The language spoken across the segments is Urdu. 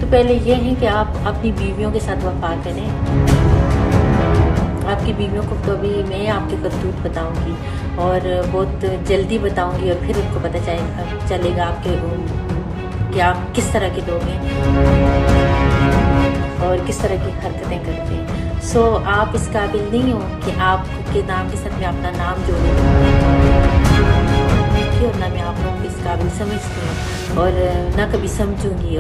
تو پہلے یہ ہے کہ آپ اپنی بیویوں کے ساتھ وفا کریں. آپ کی بیویوں کو تو ابھی میں آپ کے کرتوت بتاؤں گی اور بہت جلدی بتاؤں گی، اور پھر ان کو پتہ چلے گا آپ کے کہ آپ کس طرح کے لوگ ہیں اور کس طرح کی حرکتیں کرتے ہیں. سو آپ اس قابل نہیں ہو کہ آپ کے نام کے ساتھ میں اپنا نام جوڑوں، اور نہ میں آپ لوگوں کو اس قابل سمجھتی ہوں اور نہ کبھی سمجھوں گی.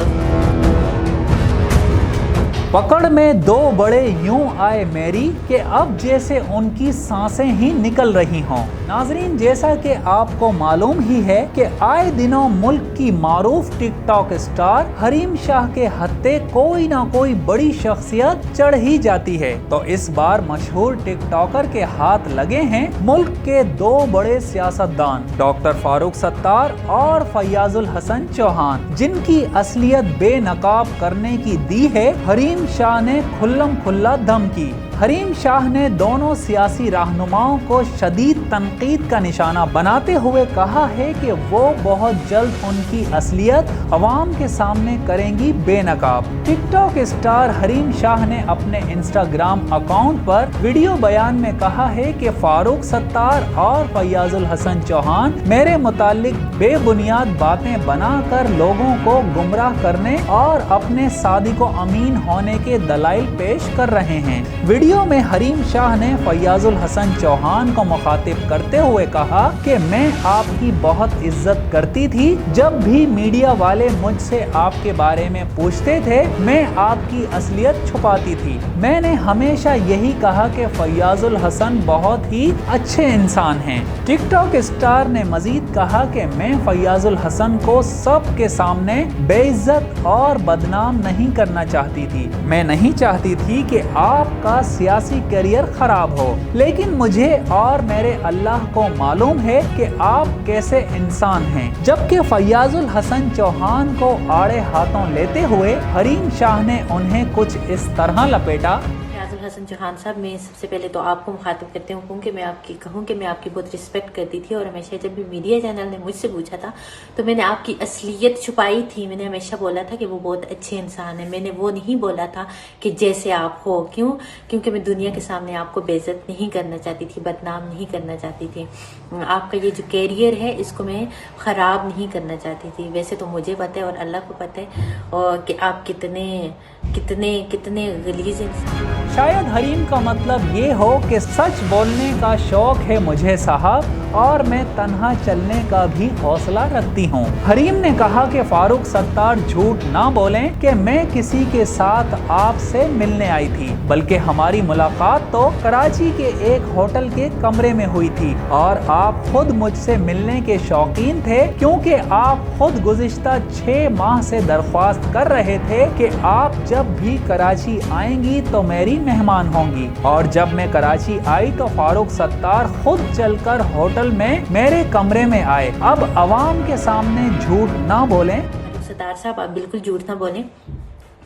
پکڑ میں دو بڑے یوں آئے میری کہ اب جیسے ان کی سانسیں ہی نکل رہی ہوں. ناظرین، جیسا کہ آپ کو معلوم ہی ہے کہ آئے دنوں ملک کی معروف ٹک ٹاک اسٹار حریم شاہ کے ہتھے کوئی نہ کوئی بڑی شخصیت چڑھ ہی جاتی ہے. تو اس بار مشہور ٹک ٹاکر کے ہاتھ لگے ہیں ملک کے دو بڑے سیاستدان ڈاکٹر فاروق ستار اور فیاض الحسن چوہان، جن کی اصلیت بے نقاب کرنے کی دی ہے حریم شاہ نے کھلم کھلا دھمکی. حریم شاہ نے دونوں سیاسی رہنماؤں کو شدید تنقید کا نشانہ بناتے ہوئے کہا ہے کہ وہ بہت جلد ان کی اصلیت عوام کے سامنے کریں گی بے نقاب. ٹک ٹاک اسٹار حریم شاہ نے اپنے انسٹاگرام اکاؤنٹ پر ویڈیو بیان میں کہا ہے کہ فاروق ستار اور فیاض الحسن چوہان میرے متعلق بے بنیاد باتیں بنا کر لوگوں کو گمراہ کرنے اور اپنے صادق و امین ہونے کے دلائل پیش کر رہے ہیں. ویڈیو میں حریم شاہ نے فیاض الحسن چوہان کو مخاطب کرتے ہوئے کہا کہ میں آپ کی بہت عزت کرتی تھی. جب بھی میڈیا والے مجھ سے آپ کے بارے میں پوچھتے تھے میں آپ کی اصلیت چھپاتی تھی. میں نے ہمیشہ یہی کہا کہ فیاض الحسن بہت ہی اچھے انسان ہیں. ٹک ٹاک اسٹار نے مزید کہا کہ میں فیاض الحسن کو سب کے سامنے بے عزت اور بدنام نہیں کرنا چاہتی تھی. میں نہیں چاہتی تھی کہ آپ کا سیاسی کیریئر خراب ہو، لیکن مجھے اور میرے اللہ کو معلوم ہے کہ آپ کیسے انسان ہیں. جبکہ فیاض الحسن چوہان کو آڑے ہاتھوں لیتے ہوئے حریم شاہ نے انہیں کچھ اس طرح لپیٹا. حسن چوہان صاحب، میں سب سے پہلے تو آپ کو مخاطب کرتے ہوں کہ میں آپ کی بہت رسپیکٹ کرتی تھی، اور ہمیشہ جب بھی میڈیا چینل نے مجھ سے پوچھا تھا تو میں نے آپ کی اصلیت چھپائی تھی. میں نے ہمیشہ بولا تھا کہ وہ بہت اچھے انسان ہیں. میں نے وہ نہیں بولا تھا کہ جیسے آپ ہو. کیونکہ میں دنیا کے سامنے آپ کو بے عزت نہیں کرنا چاہتی تھی، بدنام نہیں کرنا چاہتی تھی. آپ کا یہ جو کیریئر ہے اس کو میں خراب نہیں کرنا چاہتی تھی. ویسے تو مجھے پتہ ہے اور اللہ کو پتہ ہے اور کہ آپ کتنے غلیظ انسان. شاید حریم کا مطلب یہ ہو کہ سچ بولنے کا شوق ہے مجھے صاحب، اور میں تنہا چلنے کا بھی حوصلہ رکھتی ہوں. حریم نے کہا کہ فاروق ستار جھوٹ نہ بولیں کہ میں کسی کے ساتھ آپ سے ملنے آئی تھی، بلکہ ہماری ملاقات تو کراچی کے ایک ہوٹل کے کمرے میں ہوئی تھی، اور آپ خود مجھ سے ملنے کے شوقین تھے کیونکہ آپ خود گزشتہ 6 ماہ سے درخواست کر رہے تھے کہ آپ جب بھی کراچی آئیں گی تو میری مہمان ہوں گی. اور جب میں کراچی آئی تو فاروق ستار خود چل کر ہوٹل میں میرے کمرے میں آئے. اب عوام کے سامنے جھوٹ نہ بولیں. فاروق ستار صاحب، آپ بالکل جھوٹ نہ بولیں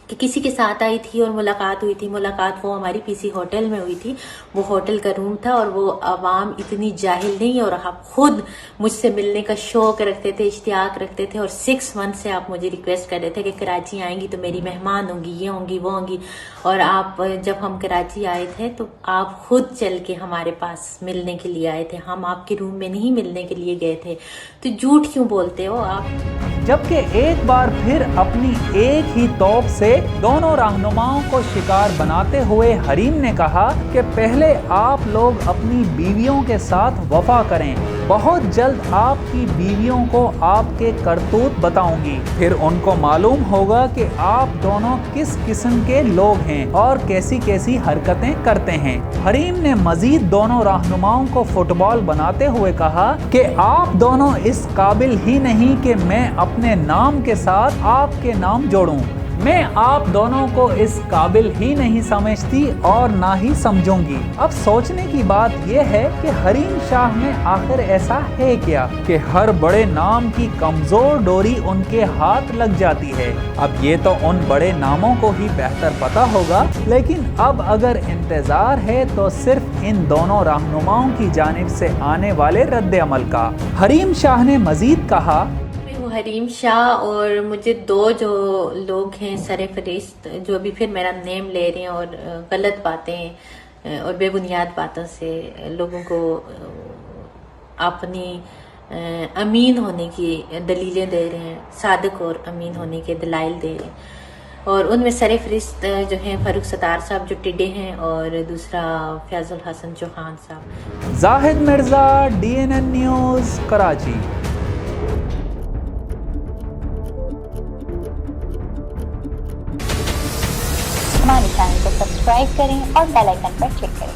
کہ کسی کے ساتھ آئی تھی اور ملاقات ہوئی تھی. ملاقات وہ ہماری پی سی ہوٹل میں ہوئی تھی. وہ ہوٹل کا روم تھا اور وہ عوام اتنی جاہل نہیں، اور آپ خود مجھ سے ملنے کا شوق رکھتے تھے، اشتیاق رکھتے تھے، اور 6 منتھ سے آپ مجھے ریکویسٹ کر رہے تھے کہ کراچی آئیں گی تو میری مہمان ہوں گی، یہ ہوں گی وہ ہوں گی. اور آپ جب ہم کراچی آئے تھے تو آپ خود چل کے ہمارے پاس ملنے کے لیے آئے تھے. ہم آپ کے روم میں نہیں ملنے کے لیے گئے تھے. تو جھوٹ کیوں بولتے ہو آپ؟ جبکہ ایک بار پھر اپنی ایک ہی توپ سے دونوں رہنماؤں کو شکار بناتے ہوئے حریم نے کہا کہ پہلے آپ لوگ اپنی بیویوں کے ساتھ وفا کریں. بہت جلد آپ کی بیویوں کو آپ کے کرتوت بتاؤں گی، پھر ان کو معلوم ہوگا کہ آپ دونوں کس قسم کے لوگ ہیں اور کیسی کیسی حرکتیں کرتے ہیں. حریم نے مزید دونوں رہنماؤں کو فٹ بال بناتے ہوئے کہا کہ آپ دونوں اس قابل ہی نہیں کہ میں اپنے نام کے ساتھ آپ کے نام جوڑوں. میں آپ دونوں کو اس قابل ہی نہیں سمجھتی اور نہ ہی سمجھوں گی. اب سوچنے کی بات یہ ہے کہ حریم شاہ میں آخر ایسا ہے کیا کہ ہر بڑے نام کی کمزور ڈوری ان کے ہاتھ لگ جاتی ہے. اب یہ تو ان بڑے ناموں کو ہی بہتر پتا ہوگا، لیکن اب اگر انتظار ہے تو صرف ان دونوں رہنماؤں کی جانب سے آنے والے رد عمل کا. حریم شاہ نے مزید کہا، حریم شاہ اور مجھے دو جو لوگ ہیں سر فہرست جو ابھی پھر میرا نیم لے رہے ہیں اور غلط باتیں اور بے بنیاد باتوں سے لوگوں کو اپنی امین ہونے کی دلیلیں دے رہے ہیں، صادق اور امین ہونے کے دلائل دے رہے ہیں، اور ان میں سر فہرست جو ہیں فاروق ستار صاحب جو ٹڈے ہیں، اور دوسرا فیاض الحسن چوہان صاحب۔ زاہد مرزا، DNN نیوز، کراچی۔ ہمارے چینل کو سبسکرائب کریں اور بیل آئیکن پر کلک کریں۔